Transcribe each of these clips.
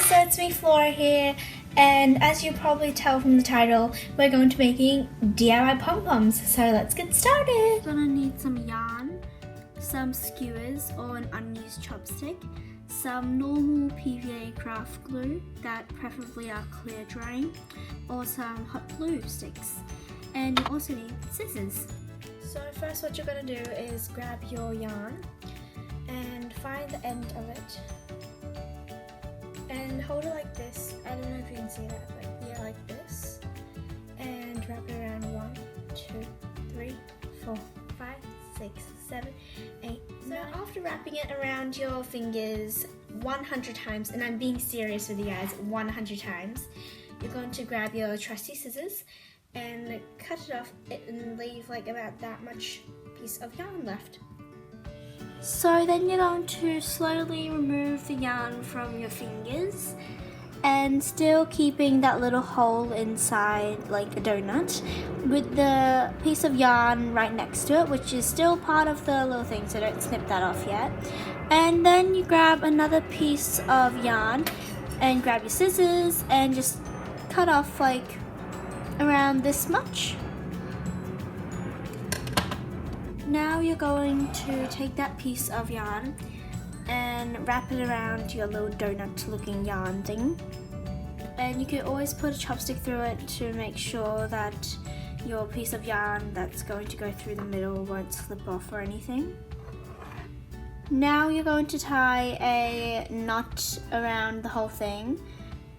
so it's me Flora here, and as you probably tell from the title, we're going to be making DIY pom-poms, so let's get started. We're gonna need some yarn, some skewers or an unused chopstick, some normal PVA craft glue that preferably are clear drying, or some hot glue sticks, and you also need scissors. So first what you're going to do is grab your yarn and find the end of it and hold it like this. I don't know if you can see that, but yeah, like this, and wrap it around 1, 2, 3, 4, 5, 6, 7, 8. So after wrapping it around your fingers 100 times, and I'm being serious with you guys, 100 times, you're going to grab your trusty scissors and cut it off and leave like about that much piece of yarn left. So then you're going to slowly remove the yarn from your fingers and still keeping that little hole inside like a donut with the piece of yarn right next to it, which is still part of the little thing, so don't snip that off yet. And then you grab another piece of yarn and grab your scissors and just cut off like around this much. Now you're going to take that piece of yarn and wrap it around your little donut looking yarn thing, and you can always put a chopstick through it to make sure that your piece of yarn that's going to go through the middle won't slip off or anything. Now you're going to tie a knot around the whole thing,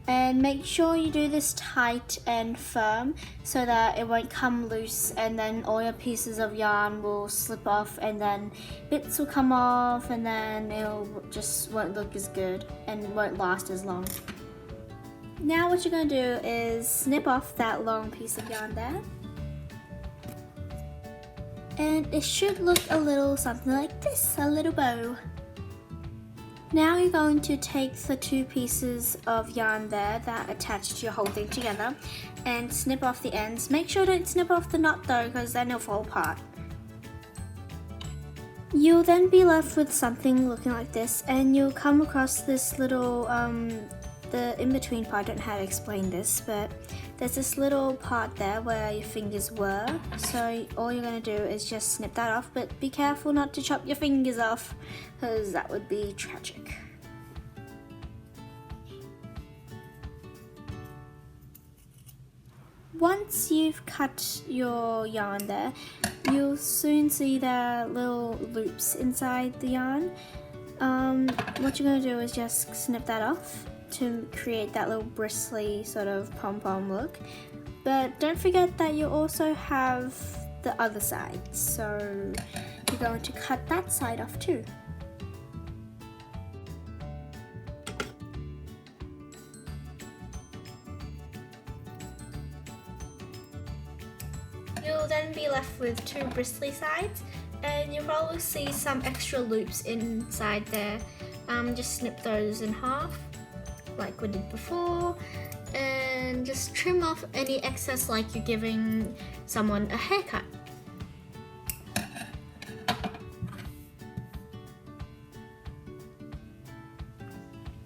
and make sure you do this tight and firm so that it won't come loose, and then all your pieces of yarn will slip off and then bits will come off, and then it'll just won't look as good and won't last as long. Now what you're going to do is snip off that long piece of yarn there, and it should look a little something like this, a little bow. Now you're going to take the two pieces of yarn there that attach to your whole thing together and snip off the ends. Make sure don't snip off the knot though, because then it'll fall apart. You'll then be left with something looking like this, and you'll come across this little the in-between part. I don't know how to explain this, but there's this little part there where your fingers were, so all you're going to do is just snip that off, but be careful not to chop your fingers off, because that would be tragic. Once you've cut your yarn there, you'll soon see the little loops inside the yarn. What you're going to do is just snip that off to create that little bristly sort of pom-pom look. But don't forget that you also have the other side, so you're going to cut that side off too. You'll then be left with two bristly sides, and you'll probably see some extra loops inside there. Just snip those in half like we did before, and just trim off any excess like you're giving someone a haircut.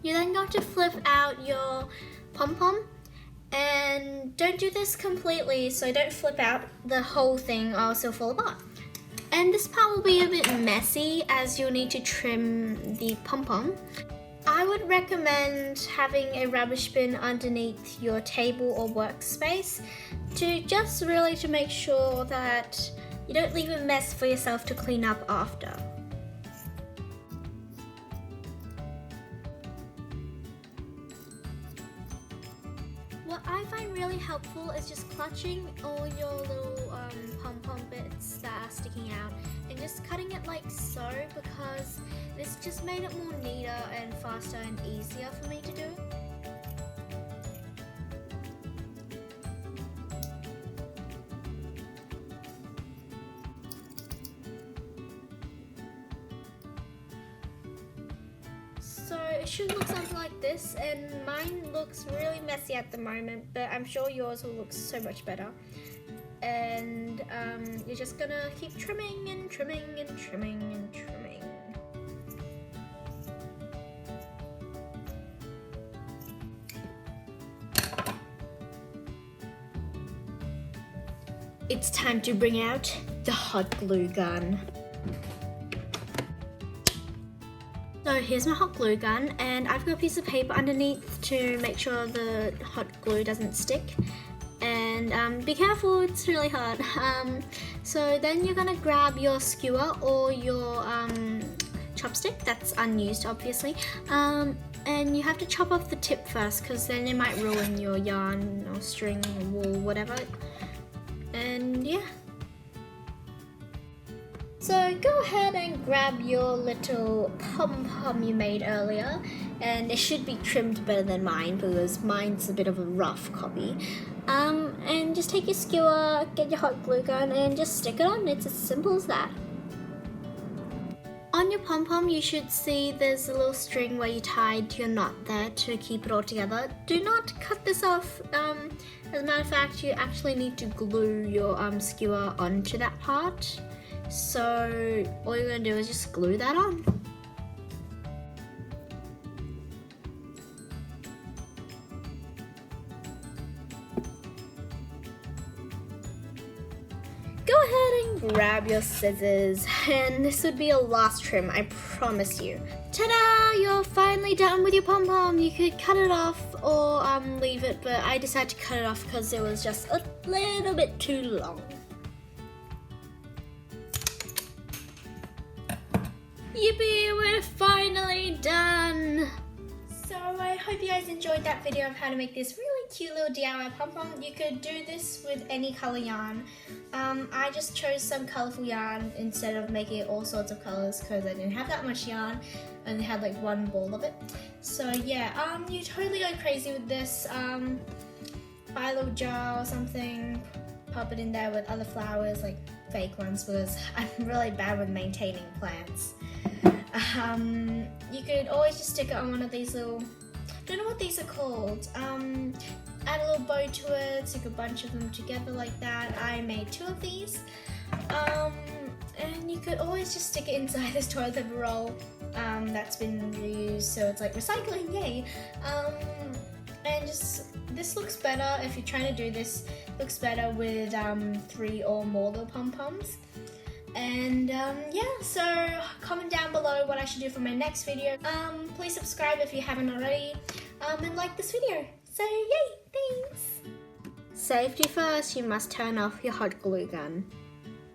You're then going to flip out your pom-pom, and don't do this completely, so don't flip out the whole thing or else it'll fall apart. And this part will be a bit messy as you'll need to trim the pom-pom. I would recommend having a rubbish bin underneath your table or workspace to make sure that you don't leave a mess for yourself to clean up after. What I find really helpful is just clutching all your little pom-pom bits that are sticking out and just cutting it like so, because this just made it more neater and faster and easier for me to do. So it should look something like this, and mine looks really messy at the moment, but I'm sure yours will look so much better. And you're just gonna keep trimming and trimming and trimming and trimming. it's time to bring out the hot glue gun. So here's my hot glue gun, and I've got a piece of paper underneath to make sure the hot glue doesn't stick. And be careful, it's really hot. So then you're gonna grab your skewer or your chopstick, that's unused obviously, and you have to chop off the tip first because then it might ruin your yarn or string or wool, whatever. And yeah. So go ahead and grab your little pom-pom you made earlier, and it should be trimmed better than mine because mine's a bit of a rough copy. And just take your skewer, get your hot glue gun, and just stick it on. It's as simple as that. On your pom-pom, you should see there's a little string where you tied your knot there to keep it all together. Do not cut this off. As a matter of fact, you actually need to glue your skewer onto that part. So all you're going to do is just glue that on. Go ahead and grab your scissors, and this would be a last trim, I promise you. Ta-da! You're finally done with your pom-pom. You could cut it off or leave it, but I decided to cut it off because it was just a little bit too long. Yippee, we're finally done! So I hope you guys enjoyed that video of how to make this really cute little DIY pom-pom. You could do this with any color yarn. I just chose some colorful yarn instead of making it all sorts of colors because I didn't have that much yarn and I had like one ball of it. So yeah, you totally go crazy with this. Buy a little jar or something, pop it in there with other flowers, like fake ones, because I'm really bad with maintaining plants. You could always just stick it on one of these little, I don't know what these are called, add a little bow to it, stick a bunch of them together like that. I made 2 of these, and you could always just stick it inside this toilet paper roll that's been reused, so it's like recycling, yay. And just, this looks better, if you're trying to do this, looks better with 3 or more little pom-poms. And yeah, so comment down below what I should do for my next video. Please subscribe if you haven't already, and like this video. So yay, thanks! Safety first, you must turn off your hot glue gun.